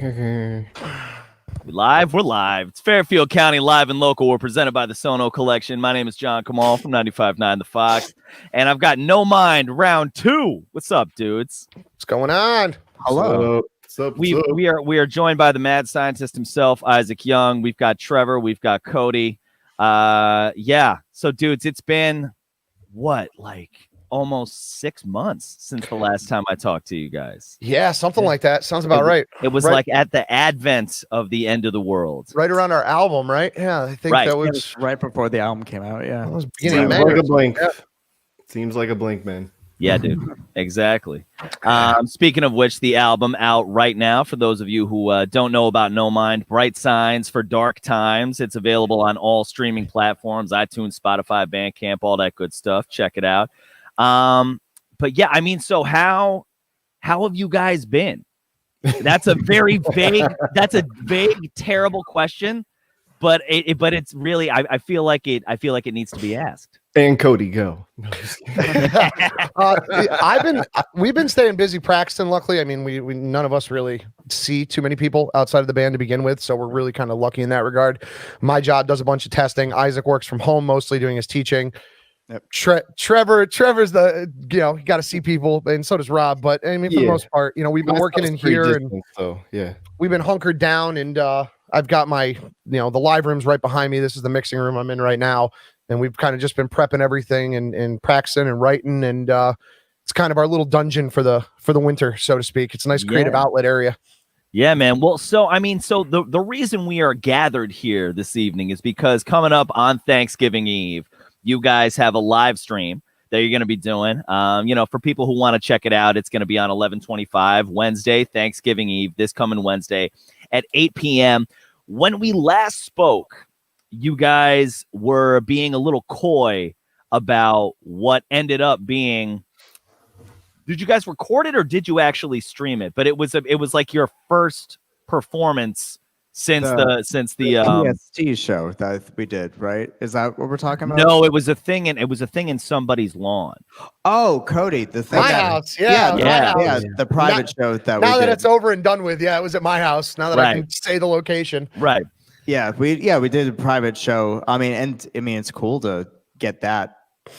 We're live. It's Fairfield County Live and Local. We're presented by the Sono Collection. My name is John Kamal from 95.9 The Fox. And I've got No Mind round 2. What's up, dudes? What's going on? Hello. What's up? We are joined by the mad scientist himself, Isaac Young. We've got Trevor. We've got Cody. So, dudes, it's been, almost 6 months since the last time I talked to you guys. Yeah, something like that. Sounds about right. It was like at the advent of the end of the world. Right around our album, right? Yeah, I think that was right before the album came out. Yeah, that was beginning of May. Like a blink. Yeah. Seems like a blink, man. Yeah, dude. Exactly. Speaking of which, the album out right now for those of you who don't know about No Mind, Bright Signs for Dark Times. It's available on all streaming platforms, iTunes, Spotify, Bandcamp, all that good stuff. Check it out. But yeah, I mean, so how have you guys been? That's a very vague, terrible question, but it's really, I feel like it needs to be asked. And Cody, go. No, we've been staying busy practicing. Luckily, I mean, we none of us really see too many people outside of the band to begin with, so we're really kind of lucky in that regard. My job does a bunch of testing. Isaac works from home, mostly doing his teaching. Yep. Trevor's the, you got to see people, and so does Rob. But I mean, for the most part, we've been working in here, and we've been hunkered down. And I've got my, the live room's right behind me. This is the mixing room I'm in right now, and we've kind of just been prepping everything and practicing and writing, and it's kind of our little dungeon for the winter, so to speak. It's a nice creative outlet area. Yeah, man. Well, so the reason we are gathered here this evening is because coming up on Thanksgiving Eve, you guys have a live stream that you're going to be doing. For people who want to check it out, it's going to be on 11/25 Wednesday, Thanksgiving Eve, this coming Wednesday at 8 p.m. When we last spoke, you guys were being a little coy about what ended up being. Did you guys record it or did you actually stream it? But it was like your first performance since the PST show that we did, right? Is that what we're talking about? No, it was a thing in somebody's lawn. Oh, Cody, the thing. My house, yeah, the private show that now that it's over and done with. Yeah, it was at my house. Now that I can say the location, right? Yeah, we did a private show. I mean, it's cool to get that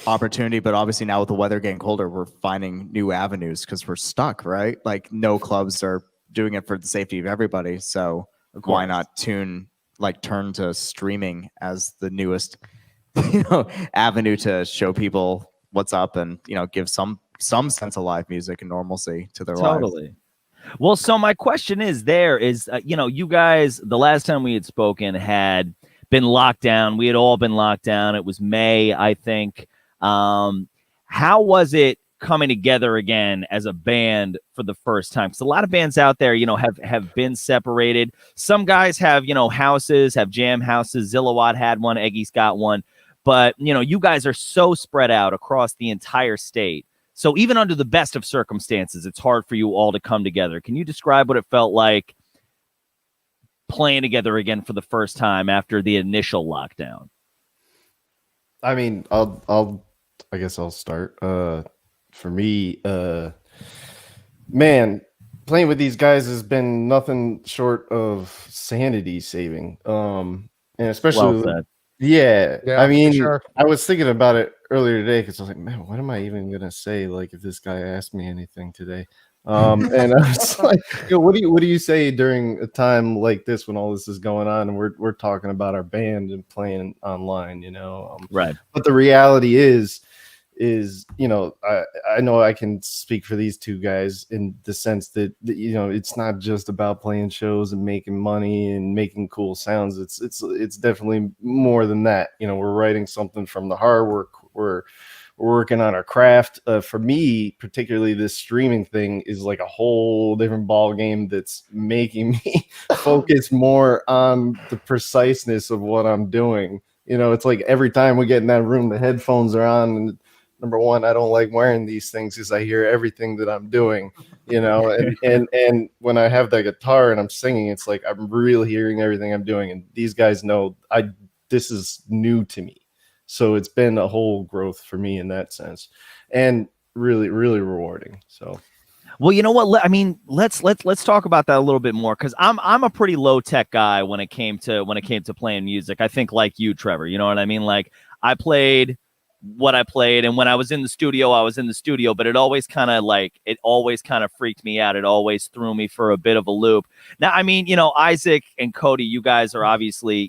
opportunity, but obviously now with the weather getting colder, we're finding new avenues because we're stuck, right? Like no clubs are doing it for the safety of everybody, so. Why not turn to streaming as the newest, avenue to show people what's up and, give some sense of live music and normalcy to their lives. Totally. Well, so my question is you guys, the last time we had spoken had been locked down. We had all been locked down. It was May, I think. How was it coming together again as a band for the first time? Because a lot of bands out there, have been separated. Some guys have, houses, have jam houses. Zillawatt had one, Eggy's got one. But, you guys are so spread out across the entire state. So even under the best of circumstances, it's hard for you all to come together. Can you describe what it felt like playing together again for the first time after the initial lockdown? I mean, I guess I'll start. For me, man, playing with these guys has been nothing short of sanity saving. And especially, I mean, sure. I was thinking about it earlier today because I was like, man, what am I even gonna say? Like, if this guy asked me anything today, and I was like, what do you say during a time like this when all this is going on and we're talking about our band and playing online, right? But the reality is I know I can speak for these two guys in the sense that it's not just about playing shows and making money and making cool sounds. It's definitely more than that. We're writing something from the heart. We're working on our craft. For me, particularly, this streaming thing is like a whole different ball game that's making me focus more on the preciseness of what I'm doing. It's like every time we get in that room, the headphones are on, and number one, I don't like wearing these things because I hear everything that I'm doing, and when I have the guitar and I'm singing, it's like I'm really hearing everything I'm doing. And these guys know this is new to me. So it's been a whole growth for me in that sense, and really, really rewarding. So Well, you know what? I mean, let's talk about that a little bit more, because I'm a pretty low tech guy when it came to playing music. I think like you, Trevor. You know what I mean? Like I played what I played, and when I was in the studio, I was in the studio. But it always kind of freaked me out. It always threw me for a bit of a loop. Now, I mean, Isaac and Cody, you guys are obviously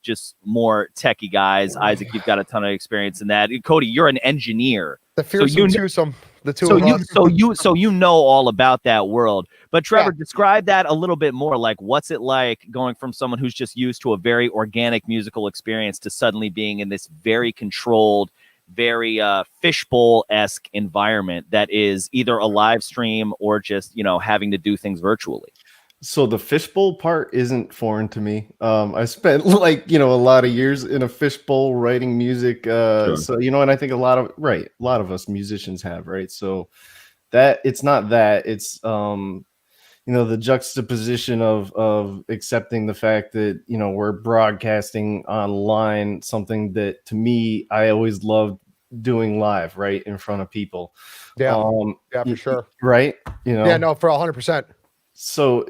just more techie guys. Isaac, you've got a ton of experience in that. Cody, you're an engineer. The fearsome twosome, the two of us. So you know all about that world. But Trevor, describe that a little bit more. Like, what's it like going from someone who's just used to a very organic musical experience to suddenly being in this very controlled, very fishbowl-esque environment that is either a live stream or just having to do things virtually? So the fishbowl part isn't foreign to me. I spent a lot of years in a fishbowl writing music. Sure. So and I think a lot of us musicians have, right? So that it's not that, it's the juxtaposition of accepting the fact that we're broadcasting online, something that to me I always loved doing live, right, in front of people. Yeah, for sure. Right? Yeah, no, for 100%. So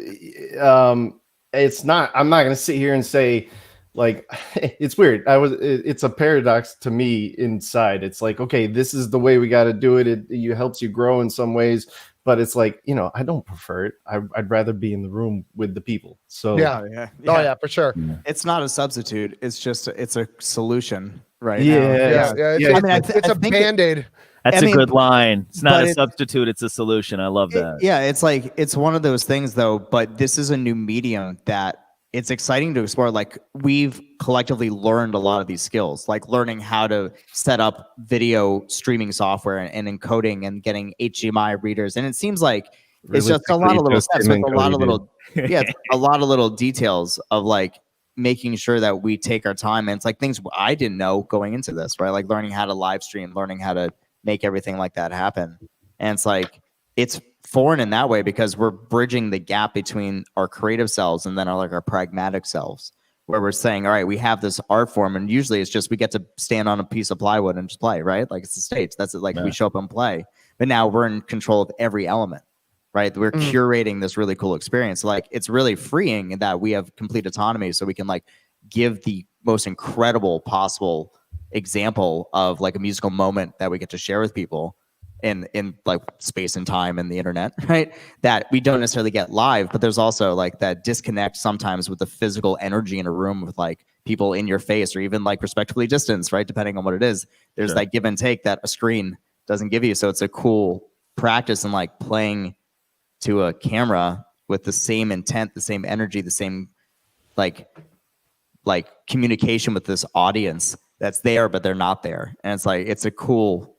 it's not, I'm not going to sit here and say like, it's weird. It's a paradox to me inside. It's like, okay, this is the way we got to do it. It helps you grow in some ways, but it's like, I don't prefer it. I'd rather be in the room with the people. So yeah. Oh yeah, for sure. It's not a substitute. It's a solution, right? Yeah. It's a Band-Aid. That's a good line. It's not a substitute, it's a solution. I love that. It's one of those things though, but this is a new medium that it's exciting to explore. Like, we've collectively learned a lot of these skills, like learning how to set up video streaming software and encoding and getting HDMI readers. And it seems like it's just a lot of little steps with a lot of little, it's a lot of little details of like making sure that we take our time. And it's like things I didn't know going into this, right? Like learning how to live stream, learning how to make everything like that happen. And it's like, it's foreign in that way because we're bridging the gap between our creative selves and then our pragmatic selves, where we're saying, all right, we have this art form, and usually it's just we get to stand on a piece of plywood and just play, right? Like, it's the stage. That's it. Like, we show up and play. But now we're in control of every element, right? We're curating this really cool experience. Like, it's really freeing in that we have complete autonomy, so we can like give the most incredible possible example of like a musical moment that we get to share with people in like space and time and the internet, right? That we don't necessarily get live, but there's also like that disconnect sometimes with the physical energy in a room with like people in your face or even like respectively distanced, right? Depending on what it is, there's that give and take that a screen doesn't give you. So it's a cool practice in like playing to a camera with the same intent, the same energy, the same like communication with this audience that's there, but they're not there. And it's like, it's a cool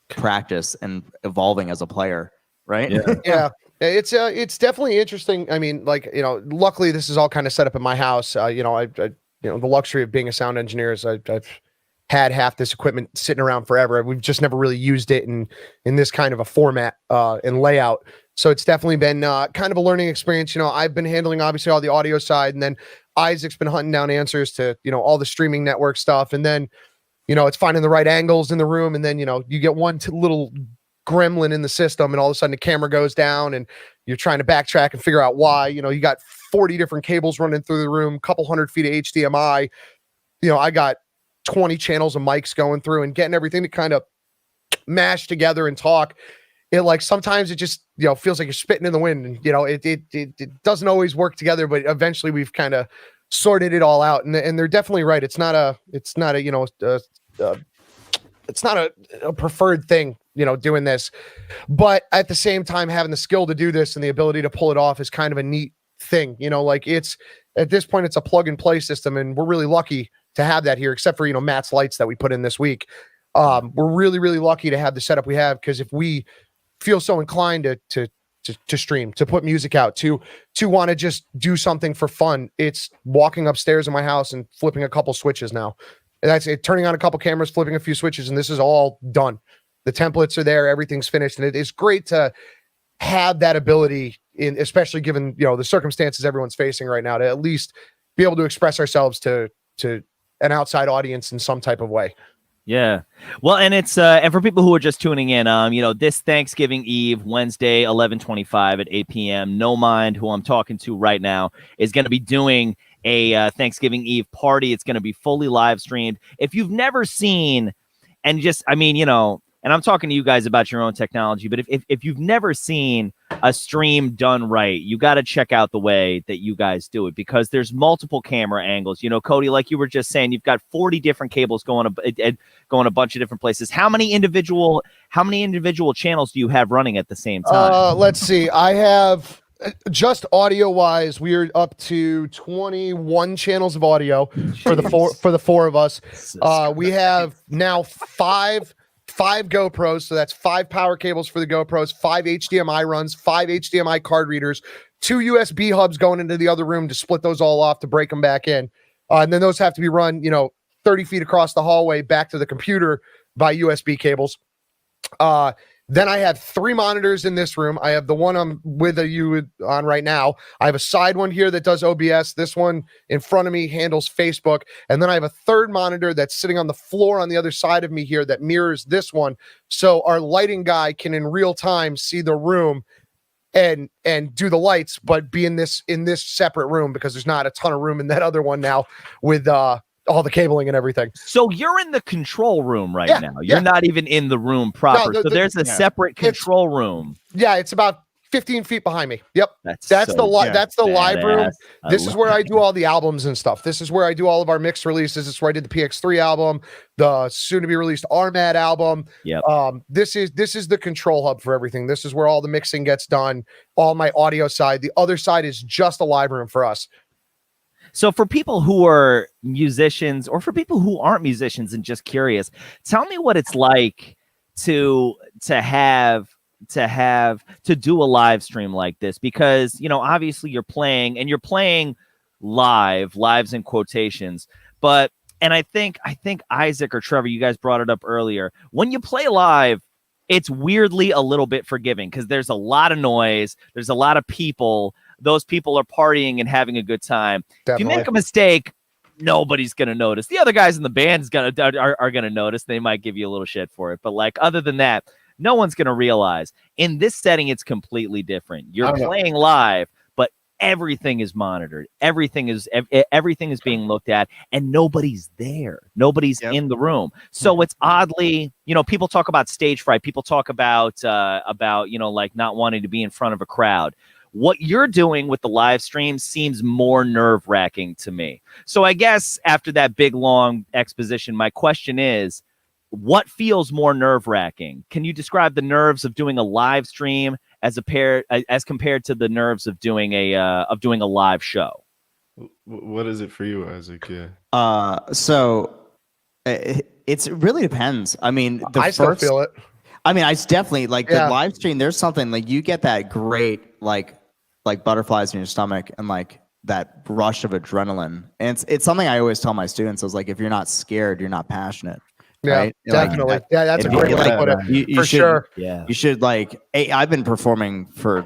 practice and evolving as a player, right? Yeah. It's definitely interesting. I mean, like, luckily this is all kind of set up in my house. I the luxury of being a sound engineer is I've had half this equipment sitting around forever. We've just never really used it in this kind of a format and layout. So it's definitely been kind of a learning experience. I've been handling obviously all the audio side, and then Isaac's been hunting down answers to, all the streaming network stuff. And then, it's finding the right angles in the room. And then, you get one little gremlin in the system and all of a sudden the camera goes down and you're trying to backtrack and figure out why. You got 40 different cables running through the room, couple hundred feet of HDMI. I got 20 channels of mics going through, and getting everything to kind of mash together and talk. It like sometimes it just feels like you're spitting in the wind, and it doesn't always work together, but eventually we've kind of sorted it all out. And they're definitely right. It's not a preferred thing, doing this, but at the same time, having the skill to do this and the ability to pull it off is kind of a neat thing. Like, it's at this point, it's a plug and play system, and we're really lucky to have that here, except for, Matt's lights that we put in this week. We're really, really lucky to have the setup we have, because if we feel so inclined to stream, to put music out, to want to just do something for fun, it's walking upstairs in my house and flipping a couple switches now. And that's it, turning on a couple cameras, flipping a few switches, and this is all done. The templates are there, everything's finished, and it is great to have that ability, especially given the circumstances everyone's facing right now, to at least be able to express ourselves to an outside audience in some type of way. Yeah. Well, and it's and for people who are just tuning in, this Thanksgiving Eve, Wednesday, 11:25 at 8 p.m. No Mind, who I'm talking to right now, is going to be doing a Thanksgiving Eve party. It's going to be fully live streamed. If you've never seen, and just, and I'm talking to you guys about your own technology, but if you've never seen a stream done right, you got to check out the way that you guys do it, because there's multiple camera angles. Cody, like you were just saying, you've got 40 different cables going a bunch of different places. How many individual channels do you have running at the same time? Let's see. I have just audio wise, we're up to 21 channels of audio for the four of us. We have now five GoPros, so that's 5 power cables for the GoPros, 5 HDMI runs, 5 HDMI card readers, 2 USB hubs going into the other room to split those all off to break them back in. And then those have to be run, 30 feet across the hallway back to the computer by USB cables. Then I have 3 monitors in this room. I have the one I'm with you on right now. I have a side one here that does OBS. This one in front of me handles Facebook. And then I have a third monitor that's sitting on the floor on the other side of me here that mirrors this one. So our lighting guy can in real time see the room and do the lights, but be in this separate room, because there's not a ton of room in that other one now with all the cabling and everything. So you're in the control room right now. You're not even in the room proper. So there's a separate control room. Yeah, it's about 15 feet behind me. Yep. That's the live room. This is where I do all the albums and stuff. This is where I do all of our mixed releases. This is where I did the PX3 album, the soon to be released RMAD album. Yep. This is the control hub for everything. This is where all the mixing gets done. All my audio side. The other side is just a live room for us. So for people who are musicians, or for people who aren't musicians and just curious, tell me what it's like to do a live stream like this, because obviously you're playing lives in quotations, and I think Isaac or Trevor, you guys brought it up earlier, when you play live, it's weirdly a little bit forgiving, because there's a lot of noise, there's a lot of people. Those people are partying and having a good time. Definitely. If you make a mistake, nobody's gonna notice. The other guys in the band are gonna notice. They might give you a little shit for it, but other than that, no one's gonna realize. In this setting, it's completely different. You're playing live, but everything is monitored. Everything is being looked at, and nobody's there. Nobody's in the room. So it's oddly, people talk about stage fright. People talk about not wanting to be in front of a crowd. What you're doing with the live stream seems more nerve-wracking to me. So I guess after that big, long exposition, my question is, what feels more nerve-wracking? Can you describe the nerves of doing a live stream as compared to the nerves of doing a live show? What is it for you, Isaac? Yeah. So it really depends. I mean, still feel it. I mean, I definitely the live stream. There's something you get that great like butterflies in your stomach and that rush of adrenaline. And it's something I always tell my students. I was like, if you're not scared, you're not passionate. Yeah, right? Definitely. That's a great way to put it. You should, sure. Yeah. You should I've been performing for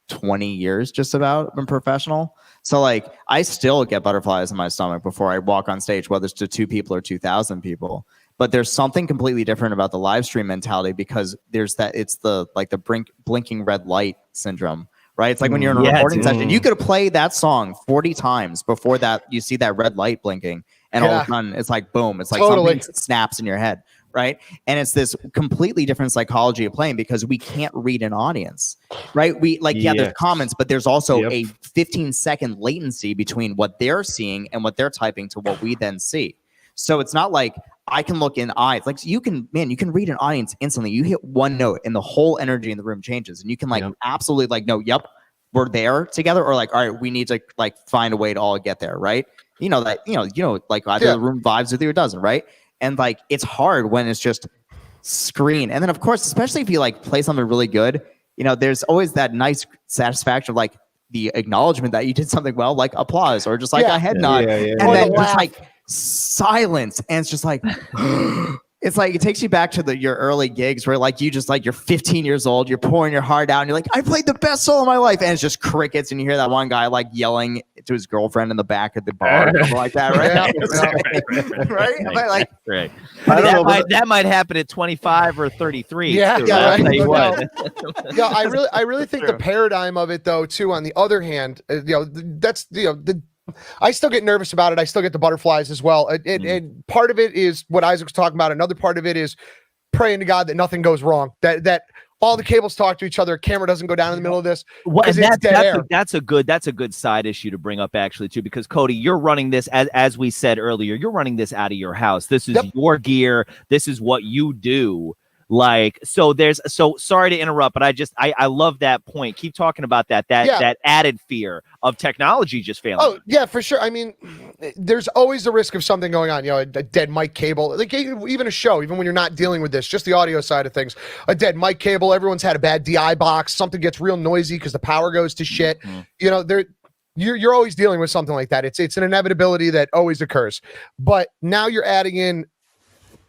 20 years, just about, been professional. So I still get butterflies in my stomach before I walk on stage, whether it's to 2 people or 2,000 people. But there's something completely different about the live stream mentality, because it's the blinking red light syndrome, right? It's like when you're in a recording session, you could play that song 40 times before that you see that red light blinking, and all of a sudden it's like boom, it's like something snaps in your head, right? And it's this completely different psychology of playing, because we can't read an audience, right? We there's comments, but there's also a 15-second latency between what they're seeing and what they're typing to what we then see. So it's not like I can look in eyes. You can read an audience instantly. You hit one note and the whole energy in the room changes, and you can absolutely no, yep, we're there together, or all right, we need to find a way to all get there, right? Either the room vibes with you or doesn't, right? And it's hard when it's just screen. And then of course, especially if you play something really good, there's always that nice satisfaction of the acknowledgement that you did something well, applause or just a head nod. And then just silence, and it's just it's like it takes you back to your early gigs where like you just like you're 15 years old, you're pouring your heart out, and you're like, I played the best solo of my life, and it's just crickets, and you hear that one guy like yelling to his girlfriend in the back of the bar, or something like that, right? Right? Right. That might happen at 25 or 33. Yeah, too, yeah, I'll tell you right. what. Yeah, I really think the paradigm of it though too, on the other hand, that's I still get nervous about it. I still get the butterflies as well. And part of it is what Isaac was talking about. Another part of it is praying to God that nothing goes wrong, that all the cables talk to each other, camera doesn't go down in the middle of this. Well, and that's a good side issue to bring up actually too, because Cody, you're running this as we said earlier, you're running this out of your house. This is your gear. This is what you do. Like, so sorry to interrupt, but I love that point. Keep talking about that added fear of technology just failing. Oh yeah, for sure. I mean, there's always the risk of something going on, a dead mic cable, like even a show, even when you're not dealing with this, just the audio side of things, a dead mic cable, everyone's had a bad DI box, something gets real noisy because the power goes to shit. You're always dealing with something like that. It's an inevitability that always occurs. But now you're adding in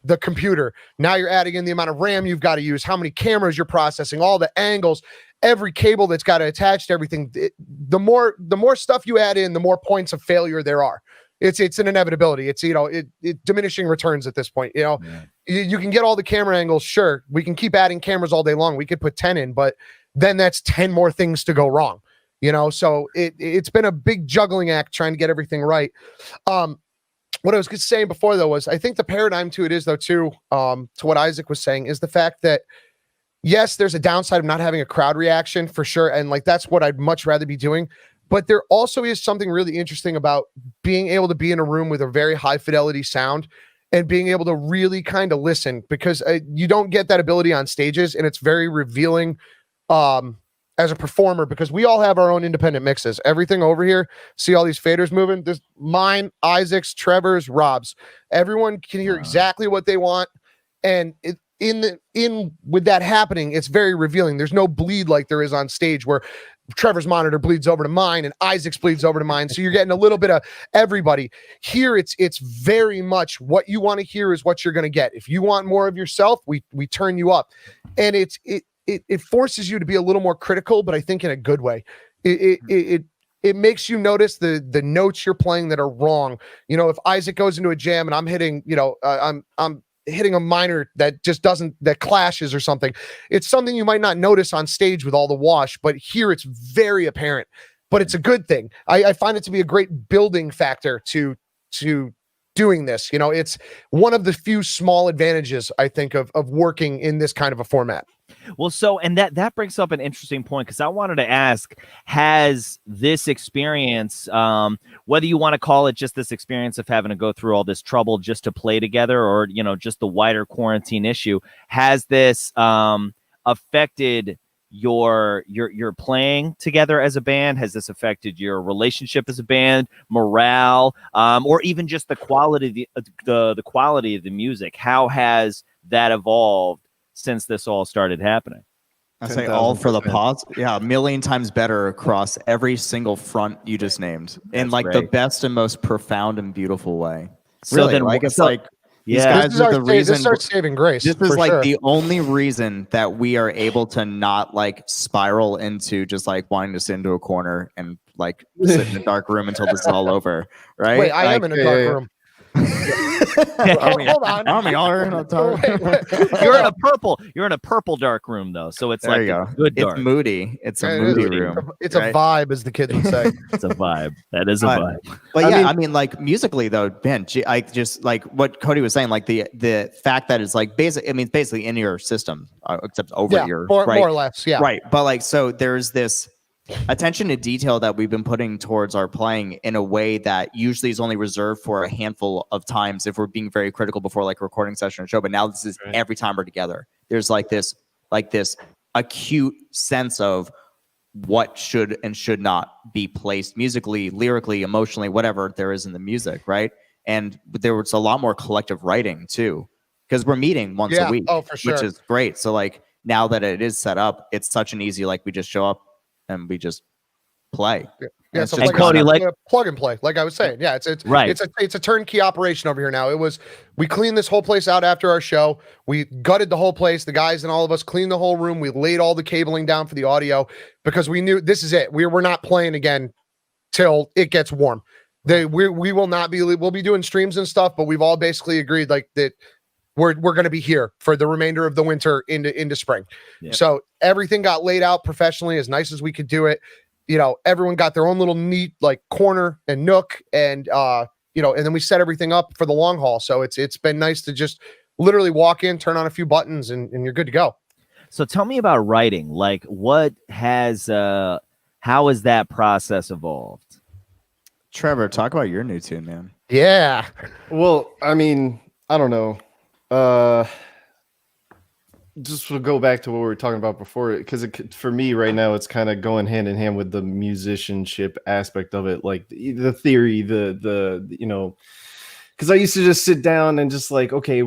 the computer. Now you're adding in the amount of RAM you've got to use, how many cameras you're processing, all the angles, every cable that's got to attach to everything. The more stuff you add in, the more points of failure there are. It's an inevitability. It's diminishing returns at this point. You can get all the camera angles. Sure, we can keep adding cameras all day long. We could put 10 in, but then that's 10 more things to go wrong. So it's been a big juggling act trying to get everything right. What I was saying before, though, was I think the paradigm to it is, though, too, to what Isaac was saying, is the fact that, yes, there's a downside of not having a crowd reaction for sure. And like, that's what I'd much rather be doing. But there also is something really interesting about being able to be in a room with a very high fidelity sound and being able to really kind of listen, because you don't get that ability on stages. And it's very revealing as a performer, because we all have our own independent mixes. Everything over here, see all these faders moving? There's mine, Isaac's, Trevor's, Rob's. Everyone can hear exactly what they want. And with that happening, it's very revealing. There's no bleed like there is on stage where Trevor's monitor bleeds over to mine and Isaac's bleeds over to mine. So you're getting a little bit of everybody. Here it's very much what you want to hear is what you're going to get. If you want more of yourself, we turn you up. And it forces you to be a little more critical, but I think in a good way. It makes you notice the notes you're playing that are wrong. If Isaac goes into a jam and I'm hitting, I'm hitting a minor that just that clashes or something. It's something you might not notice on stage with all the wash, but here it's very apparent. But it's a good thing. I find it to be a great building factor to doing this. It's one of the few small advantages, I think, of working in this kind of a format. Well, and that brings up an interesting point, because I wanted to ask, has this experience, whether you want to call it just this experience of having to go through all this trouble just to play together, or, just the wider quarantine issue, has this affected your playing together as a band? Has this affected your relationship as a band, morale, or even just the quality of the quality of the music? How has that evolved since this all started happening? I say all for the pause. Yeah, a million times better across every single front you just named, in like the best and most profound and beautiful way. So really, then, like it's like these yeah, guys are the reason. This is our saving grace. This is like the only reason that we are able to not like spiral into just like wanting to sit into a corner and like sit in a dark room until this is all over. Right? Wait, I am in a dark room. Hold on. You're in a purple dark room though, so it's there like a good dark. It's moody. It's a moody room. It's a vibe, as the kids would say. It's a vibe. That is a vibe. But I mean, like musically though, Ben, I just like what Cody was saying, like the fact that it's like basic. I mean, it's basically in your system, except over your more or less, yeah. Right, but like so, there's this attention to detail that we've been putting towards our playing in a way that usually is only reserved for a handful of times if we're being very critical before like a recording session or show. But now this is every time we're together. There's like this acute sense of what should and should not be placed musically, lyrically, emotionally, whatever there is in the music, right? And there was a lot more collective writing too, because we're meeting once a week, for sure. which is great. So like now that it is set up, it's such an easy, like we just show up and we just play. Yeah, It's so just like, Cody, it's like- a plug and play, like I was saying. Yeah, it's Right. it's a turnkey operation over here now. We cleaned this whole place out after our show. We gutted the whole place. The guys and all of us cleaned the whole room. We laid all the cabling down for the audio because we knew this is it. We're not playing again till it gets warm. We will not be. We'll be doing streams and stuff, but we've all basically agreed like that. We're going to be here for the remainder of the winter into spring. Yeah. So everything got laid out professionally, as nice as we could do it. You know, everyone got their own little neat like corner and nook, and you know, and then we set everything up for the long haul. So it's been nice to just literally walk in, turn on a few buttons, and you're good to go. So tell me about writing. Like, how has that process evolved? Trevor, talk about your new tune, man. Yeah. Well, I mean, I don't know. Just to go back to what we were talking about before, because for me right now, it's kind of going hand in hand with the musicianship aspect of it, like the theory, the you know, because I used to just sit down and just like, okay,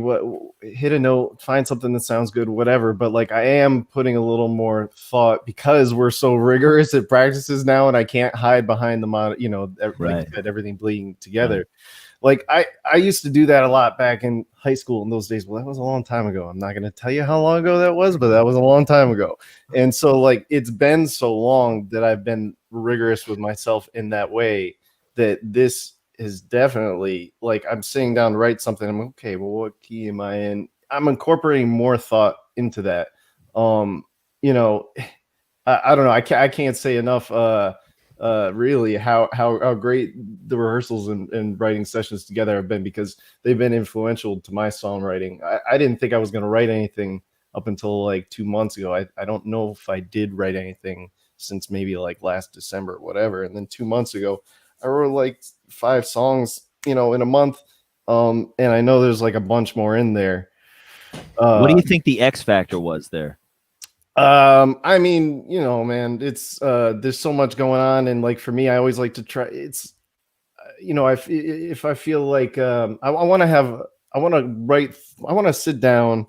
hit a note, find something that sounds good, whatever. But like, I am putting a little more thought because we're so rigorous at practices now, and I can't hide behind the you know, like you said, everything bleeding together. Right. Like I used to do that a lot back in high school in those days. Well, that was a long time ago. I'm not going to tell you how long ago that was, but that was a long time ago. And so like, it's been so long that I've been rigorous with myself in that way that this is definitely like, I'm sitting down to write something. I'm okay. Well, what key am I in? I'm incorporating more thought into that. You know, I don't know. I can't say enough, really how great the rehearsals and writing sessions together have been, because they've been influential to my songwriting. I didn't think I was going to write anything up until like 2 months ago. I don't know if I did write anything since maybe like last December or whatever. And then 2 months ago, I wrote like 5 songs, you know, in a month. And I know there's like a bunch more in there. What do you think the X factor was there? I mean, you know, man, it's there's so much going on, and like for me, I always like to try. It's you know, if I feel like I want to sit down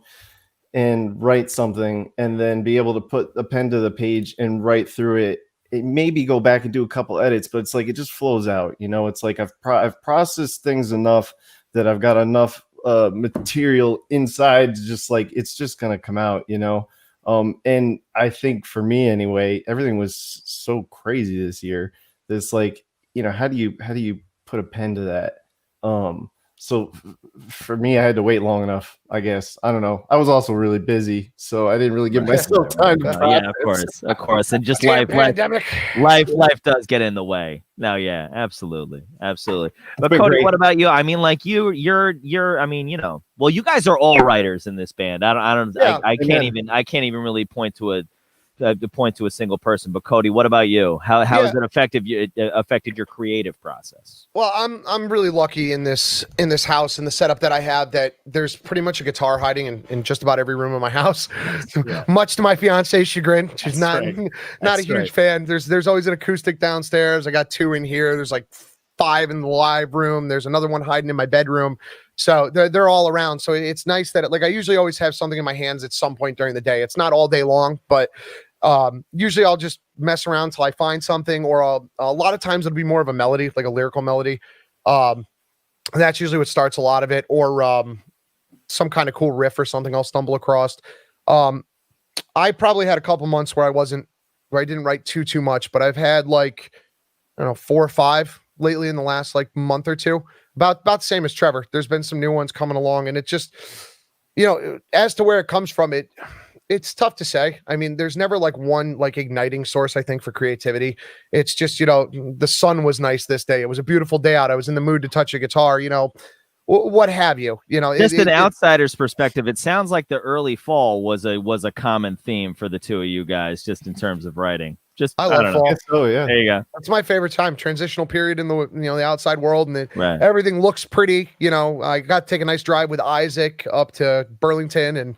and write something, and then be able to put a pen to the page and write through it. It maybe go back and do a couple edits, but it's like it just flows out. You know, it's like I've processed things enough that I've got enough material inside to just like it's just gonna come out. You know. And I think for me anyway, everything was so crazy this year. This like, you know, how do you put a pen to that? So for me, I had to wait long enough, I guess. I don't know. I was also really busy, so I didn't really give myself time to yeah, of course. And just life does get in the way. No, yeah, absolutely. But Cody, what about you? I mean, like you're. I mean, you know, well, you guys are all writers in this band. I can't even really point to a single person. But Cody, what about you? How has it affected your creative process? Well, I'm really lucky in this house and the setup that I have, that there's pretty much a guitar hiding in just about every room of my house. Yeah. Much to my fiance's chagrin. She's not a huge fan. There's always an acoustic downstairs. I got 2 in here. There's like 5 in the live room. There's another one hiding in my bedroom. So they're all around. So it's nice that like I usually always have something in my hands at some point during the day. It's not all day long, but usually I'll just mess around until I find something, or a lot of times it'll be more of a melody, like a lyrical melody. That's usually what starts a lot of it, or some kind of cool riff or something I'll stumble across. I probably had a couple months where I didn't write too much, but I've had like, I don't know, 4 or 5 lately in the last like month or two, about the same as Trevor. There's been some new ones coming along, and it just, you know, as to where it comes from, it's tough to say. I mean, there's never like one like igniting source, I think, for creativity. It's just, you know, the sun was nice this day. It was a beautiful day out. I was in the mood to touch a guitar, you know, what have you, you know. Just an outsider's perspective, it sounds like the early fall was a common theme for the two of you guys, just in terms of writing. I love fall. Oh yeah, there you go. That's my favorite time. Transitional period in the the outside world, and everything looks pretty. You know, I got to take a nice drive with Isaac up to Burlington, and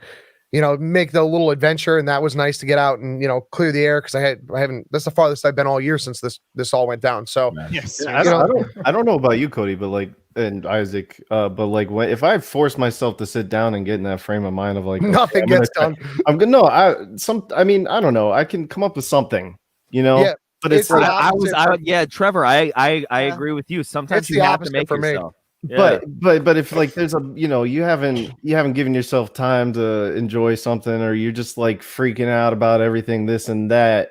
you know, make the little adventure, and that was nice to get out and, you know, clear the air, because I haven't. That's the farthest I've been all year since this all went down. So yes, I don't know about you, Cody, but like, and Isaac, but like if I force myself to sit down and get in that frame of mind of like nothing gets done. I mean, I don't know. I can come up with something, you know. Yeah. But it's like Trevor, I agree with you. Sometimes It's you the have to opposite make for me. yourself. Yeah. But if like there's a you haven't given yourself time to enjoy something, or you're just like freaking out about everything, this and that,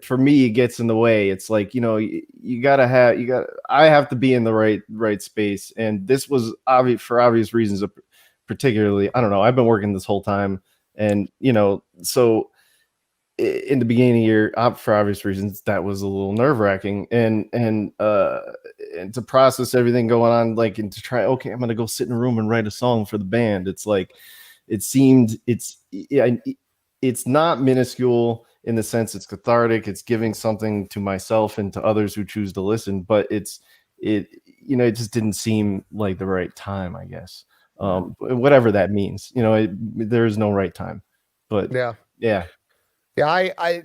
for me it gets in the way. It's like, I have to be in the right space, and this was obvious for obvious reasons. Particularly, I don't know, I've been working this whole time, and so in the beginning of the year, for obvious reasons, that was a little nerve-wracking, and to process everything going on, like, and to try, okay, I'm gonna go sit in a room and write a song for the band. It's like, it's not minuscule in the sense it's cathartic, it's giving something to myself and to others who choose to listen, but it just didn't seem like the right time, I guess. Whatever that means, there is no right time, but yeah. I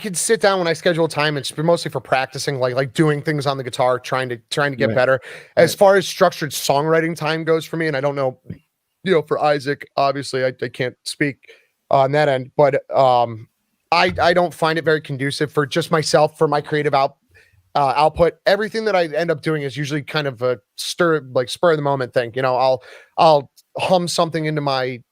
could sit down when I schedule time. It's mostly for practicing, like doing things on the guitar, trying to get better. As far as structured songwriting time goes for me, and I don't know, for Isaac, obviously I can't speak on that end, but I don't find it very conducive for just myself, for my creative output. Everything that I end up doing is usually kind of a spur of the moment thing. I'll hum something into my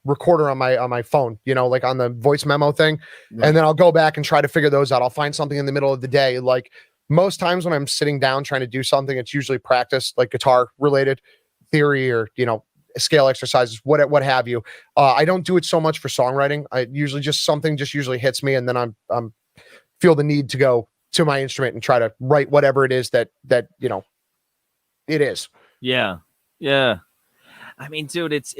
recorder on my phone, like on the voice memo thing, and then I'll go back and try to figure those out. I'll find something in the middle of the day. Like most times when I'm sitting down trying to do something, it's usually practice, like guitar related, theory, or scale exercises, what have you. I don't do it so much for songwriting. I usually something usually hits me, and then I'm feel the need to go to my instrument and try to write whatever it is that it is. Yeah. I mean, dude, it's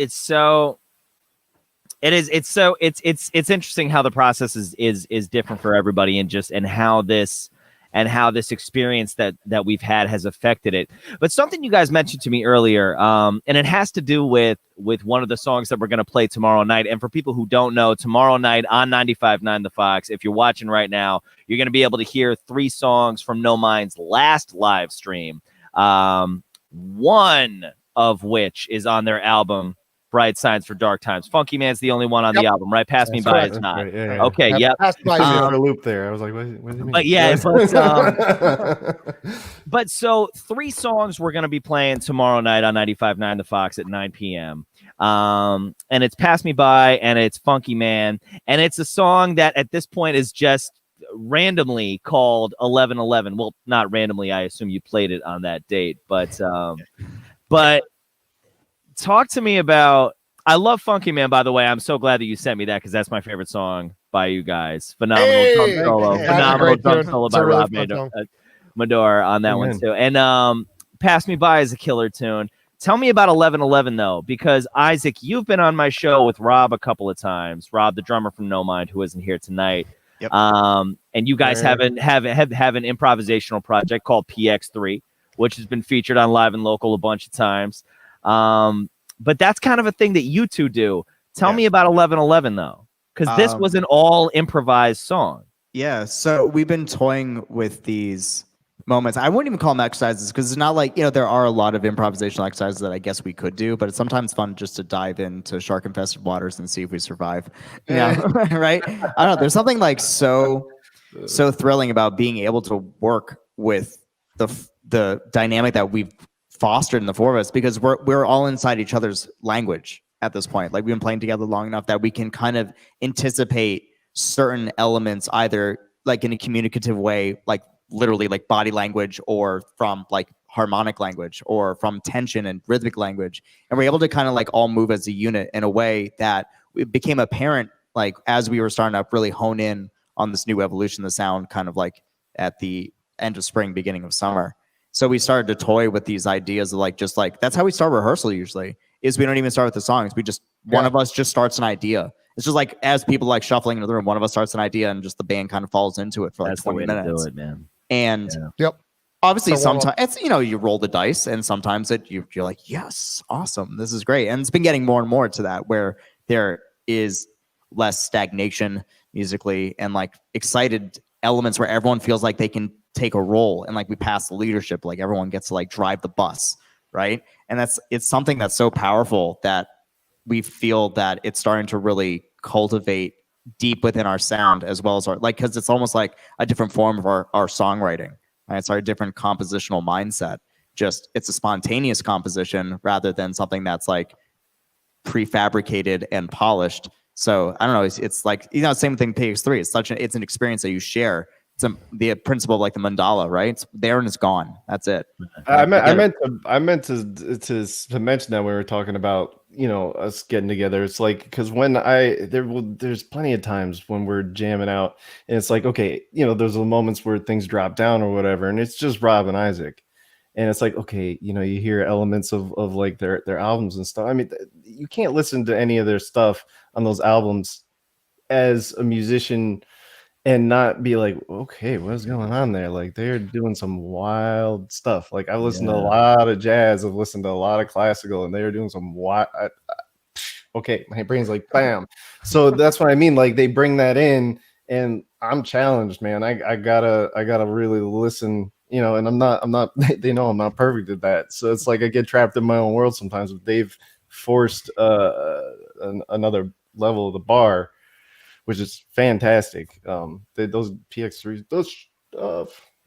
interesting how the process is different for everybody, and how this experience that we've had has affected it. But something you guys mentioned to me earlier, and it has to do with one of the songs that we're going to play tomorrow night. And for people who don't know, tomorrow night on 95.9 The Fox, if you're watching right now, you're going to be able to hear 3 songs from No Mind's last live stream. One of which is on their album Bright Signs for Dark Times. Funky Man's the only one on the album, right? Pass Me By is not. Right. Yeah. Okay, yep. For a loop there. I was like, what do you mean? But yeah, but so 3 songs we're going to be playing tomorrow night on 95.9 The Fox at 9 p.m. And it's Pass Me By, and it's Funky Man, and it's a song that at this point is just randomly called 1111. Well, not randomly. I assume you played it on that date, but talk to me about. I love Funky Man, by the way. I'm so glad that you sent me that, because that's my favorite song by you guys. Phenomenal drum solo. Phenomenal drum solo by Rob Mador on that one too. And Pass Me By is a killer tune. Tell me about 1111 though, because Isaac, you've been on my show with Rob a couple of times. Rob, the drummer from No Mind, who isn't here tonight. Yep. And you guys have an improvisational project called PX3, which has been featured on Live and Local a bunch of times. But that's kind of a thing that you two do. Tell me about 1111 though, because this was an all improvised song. Yeah, so we've been toying with these moments. I wouldn't even call them exercises, because it's not like, there are a lot of improvisational exercises that I guess we could do, but it's sometimes fun just to dive into shark infested waters and see if we survive. Yeah, right. I don't know. There's something like so thrilling about being able to work with the dynamic that we've fostered in the 4 of us, because we're all inside each other's language at this point. Like, we've been playing together long enough that we can kind of anticipate certain elements, either like in a communicative way, like literally like body language, or from like harmonic language, or from tension and rhythmic language. And we're able to kind of like all move as a unit in a way that it became apparent, like as we were starting to really hone in on this new evolution of the sound, kind of like at the end of spring, beginning of summer. So we started to toy with these ideas of that's how we start rehearsal usually, is we don't even start with the songs. We just, one of us just starts an idea. It's just like, as people like shuffling into the room, one of us starts an idea and just the band kind of falls into it for like 20 minutes. That's the way to do it, man. And obviously sometimes it's, you roll the dice, and sometimes you're like, yes, awesome, this is great. And it's been getting more and more to that, where there is less stagnation musically, and like excited elements where everyone feels like they can take a role, and like we pass the leadership, like everyone gets to like drive the bus, right? And it's something that's so powerful that we feel that it's starting to really cultivate deep within our sound as well as our because it's almost like a different form of our songwriting. Right? It's our different compositional mindset. Just it's a spontaneous composition rather than something that's like prefabricated and polished. So I don't know. It's like same thing. PX3. It's an experience that you share. It's the principle of like the mandala, right? It's there and it's gone. That's it. I meant to mention that when we were talking about us getting together. It's like because when there's plenty of times when we're jamming out and it's like okay, there's the moments where things drop down or whatever, and it's just Rob and Isaac, and it's like okay, you hear elements of like their albums and stuff. I mean, you can't listen to any of their stuff on those albums as a musician and not be like, okay, what's going on there? Like they're doing some wild stuff. Like I've listened to a lot of jazz, I've listened to a lot of classical, and they're doing some wild. Okay, my brain's like bam. So that's what I mean. Like they bring that in, and I'm challenged, man. I gotta really listen, and I'm not. They know I'm not perfect at that. So it's like I get trapped in my own world sometimes. But they've forced another level of the bar, which is fantastic. Those PX3s,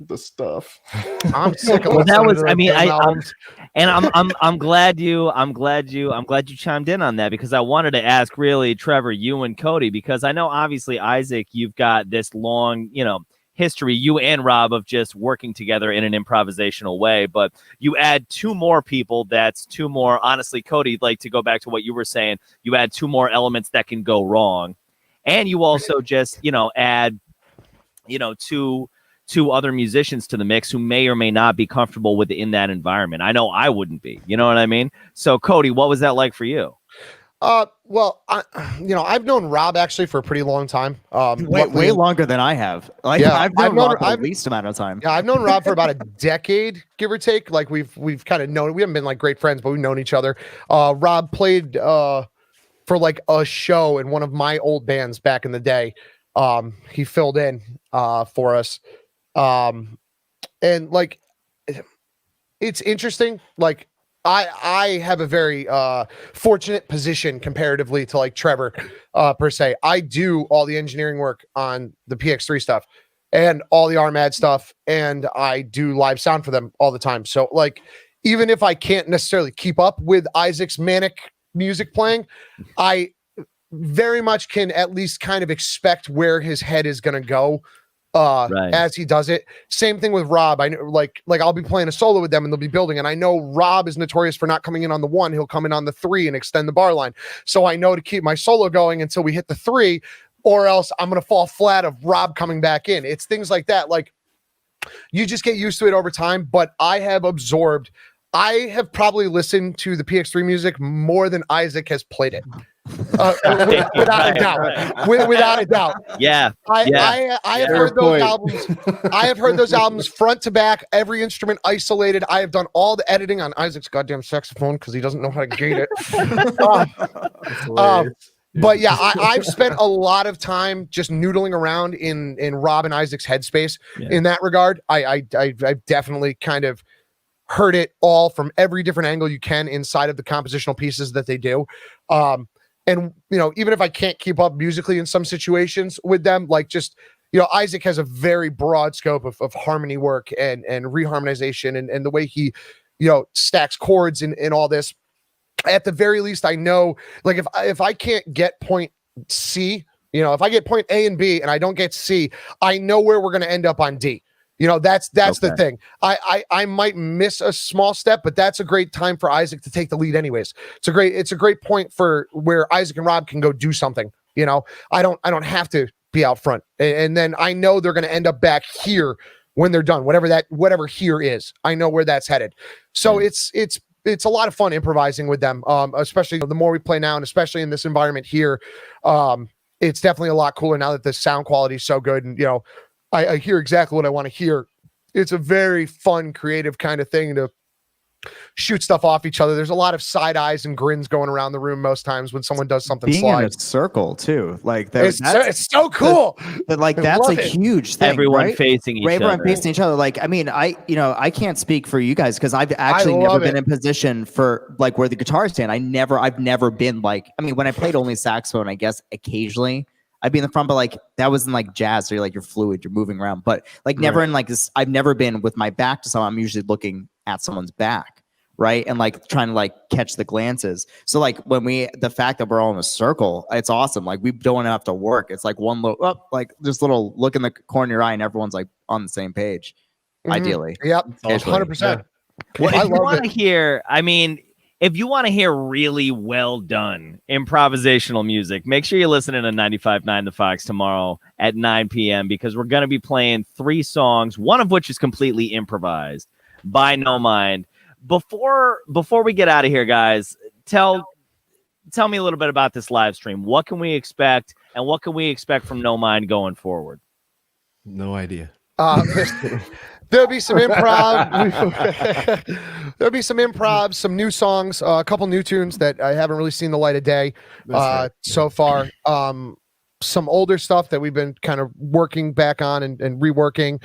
the stuff. I'm sick of well, that was. I mean, I'm glad you chimed in on that because I wanted to ask really, Trevor, you and Cody, because I know obviously Isaac, you've got this long, history, you and Rob, of just working together in an improvisational way. But you add two more people. That's two more. Honestly, Cody, like to go back to what you were saying, you add two more elements that can go wrong. And you also just, add, two other musicians to the mix who may or may not be comfortable within that environment. I know I wouldn't be, you know what I mean? So Cody, what was that like for you? Well, I've known Rob actually for a pretty long time. Way longer than I have. Like I've known Rob for the least amount of time. Yeah, I've known Rob for about a decade, give or take. Like we've kind of known, we haven't been like great friends, but we've known each other. Rob played, for like a show in one of my old bands back in the day. He filled in for us. And like it's interesting. Like I have a very fortunate position comparatively to like Trevor per se. I do all the engineering work on the PX3 stuff and all the RMAD stuff, and I do live sound for them all the time. So like even if I can't necessarily keep up with Isaac's manic music playing, I very much can at least kind of expect where his head is going to go as he does it. Same thing with Rob. I know like I'll be playing a solo with them and they'll be building, and I know Rob is notorious for not coming in on the 1. He'll come in on the 3 and extend the bar line. So I know to keep my solo going until we hit the 3, or else I'm going to fall flat of Rob coming back in. It's things like that. Like you just get used to it over time, but I have probably listened to the PX3 music more than Isaac has played it. Without a doubt. Without a doubt. Yeah. I have heard those albums. I have heard those albums front to back, every instrument isolated. I have done all the editing on Isaac's goddamn saxophone because he doesn't know how to gate it. But yeah, I've spent a lot of time just noodling around in Rob and Isaac's headspace in that regard. I've definitely kind of heard it all from every different angle you can inside of the compositional pieces that they do. And, even if I can't keep up musically in some situations with them, like just, Isaac has a very broad scope of harmony work and reharmonization and the way he, stacks chords and all this. At the very least, I know, like if I can't get point C, if I get point A and B and I don't get C, I know where we're going to end up on D. That's the thing. I might miss a small step, but that's a great time for Isaac to take the lead anyways. It's a great point for where Isaac and Rob can go do something. I don't have to be out front. And then I know they're going to end up back here when they're done, whatever here is. I know where that's headed. So it's a lot of fun improvising with them. Especially the more we play now, and especially in this environment here. It's definitely a lot cooler now that the sound quality is so good, and I hear exactly what I want to hear. It's a very fun, creative kind of thing to shoot stuff off each other. There's a lot of side eyes and grins going around the room most times when someone does something. Being in a circle too, like it's so cool. But like that's a huge thing. Everyone facing each other. Everyone facing each other. Like I mean, I can't speak for you guys because I've actually never been in position for like where the guitars stand. I've never been like. I mean, when I played only saxophone, I guess occasionally I'd be in the front, but like that was in like jazz, so you're fluid, you're moving around, but like never in like this. I've never been with my back to someone. I'm usually looking at someone's back, right, and like trying to like catch the glances. So like when the fact that we're all in a circle, it's awesome. Like we don't have to work. It's like one look up, like just little look in the corner of your eye, and everyone's like on the same page. Ideally, yep, 100%. Well, if you want to hear, I mean, if you want to hear really well done improvisational music, make sure you're listening to 95.9 The Fox tomorrow at 9 p.m. because we're going to be playing 3 songs, one of which is completely improvised by No Mind. Before we get out of here, guys, tell me a little bit about this live stream. What can we expect, and what can we expect from No Mind going forward? No idea. There'll be some improv. There'll be some improv, some new songs, a couple new tunes that I haven't really seen the light of day so far. Some older stuff that we've been kind of working back on and reworking.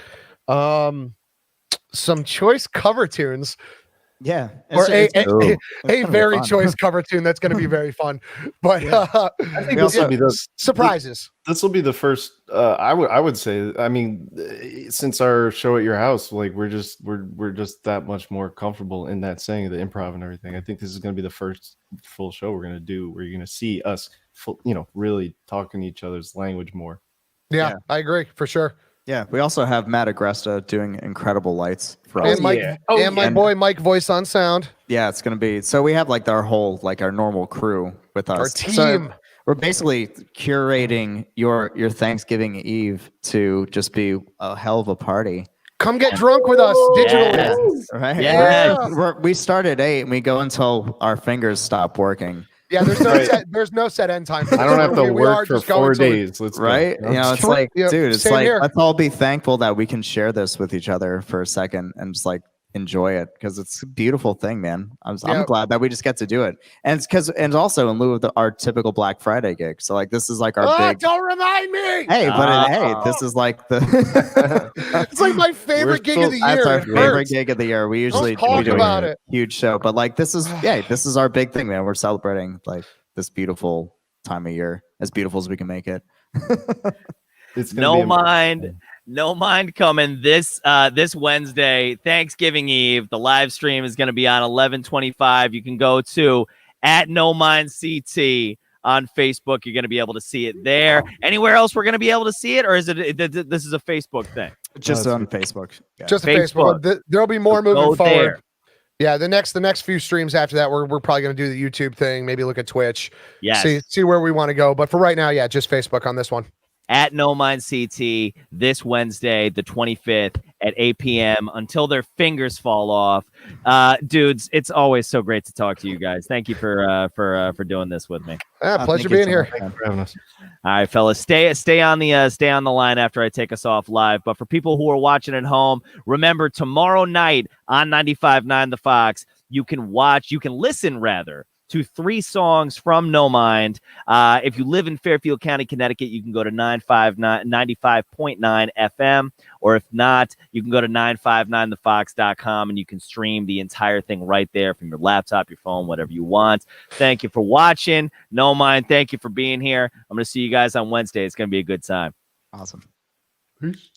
Some choice cover tunes. Yeah, Or a very choice cover tune that's going to be very fun. But I think this will be surprises. This will be the first. I would say. I mean, since our show at your house, like we're just that much more comfortable in that saying the improv and everything. I think this is going to be the first full show we're going to do where you're going to see us, really talking each other's language more. Yeah, I agree for sure. Yeah, we also have Matt Agresta doing incredible lights for us. And my boy Mike Voice on sound. Yeah, it's gonna be. So we have like our whole our normal crew with us. Our team. So we're basically curating your Thanksgiving Eve to just be a hell of a party. Come get drunk with us digitally. Yeah. Right? Yeah. We start at 8 and we go until our fingers stop working. Yeah, there's no set end time. I don't have to work for 4 days. Let's right? Go. It's like, dude, it's like here. let's all be thankful that we can share this with each other for a second and just like enjoy it because it's a beautiful thing, man. I'm glad that we just get to do it, and it's also in lieu of our typical Black Friday gig. So like this is like our big. Don't remind me. Hey, but this is like the. It's like my favorite gig of the year. That's our favorite gig of the year. We usually talk about it. Huge show, but like this is our big thing, man. We're celebrating like this beautiful time of year, as beautiful as we can make it. It's No Mind coming this Wednesday, Thanksgiving Eve. The live stream is going to be on 11:25. You can go to @NoMindCT on Facebook. You're going to be able to see it there. Anywhere else we're going to be able to see it, or is it this is a Facebook thing? Just on Facebook. Yeah. Just Facebook. There'll be more moving forward. There. Yeah, the next few streams after that, we're probably going to do the YouTube thing. Maybe look at Twitch. Yes. See where we want to go. But for right now, yeah, just Facebook on this one. @NoMindCT this Wednesday, the 25th at 8 p.m. until their fingers fall off. Dudes, it's always so great to talk to you guys. Thank you for doing this with me. Yeah, pleasure being here. Thanks for having us. All right, fellas, stay on the line after I take us off live. But for people who are watching at home, remember tomorrow night on 95.9 The Fox, you can listen to 3 songs from No Mind. If you live in Fairfield County, Connecticut, you can go to 95.9 FM, or if not, you can go to 959thefox.com and you can stream the entire thing right there from your laptop, your phone, whatever you want. Thank you for watching. No Mind, thank you for being here. I'm going to see you guys on Wednesday. It's going to be a good time. Awesome. Peace.